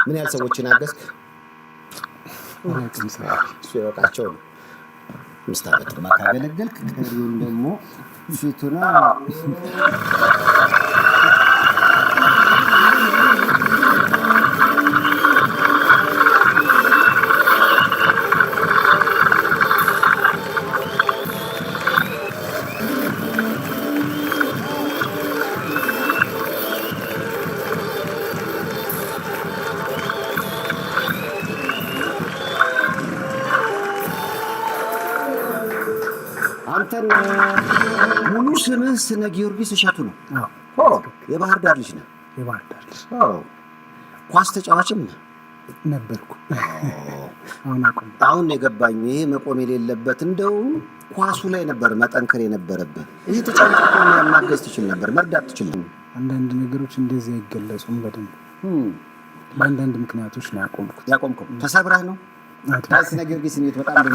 ምን ያህል ሰዎችን አገዝክ? ሲወቃቸው 5 ዓመት ማካገለገልክ ቀሪውን ደግሞ ፊቱና አንተን ሙሉ ስምህ ስነ ጊዮርጊስ እሸቱ ነው? አዎ። የባህር ዳር ልጅ ነህ? የባህር ዳር ልጅ። አዎ። ኳስ ተጫዋችም ነበርኩ። አሁን የገባኝ ይሄ መቆም የሌለበት እንደው ኳሱ ላይ ነበር መጠንከር የነበረብህ። ይሄ ተጫዋች ማገዝ ትችል ነበር፣ መርዳት ትችል ነበር። አንዳንድ ነገሮች እንደዚህ አይገለጹም በደንብ። በአንዳንድ ምክንያቶች ነው ያቆምኩት። ያቆምከው ተሰብረህ ነው? ስነ ጊዮርጊስ በጣም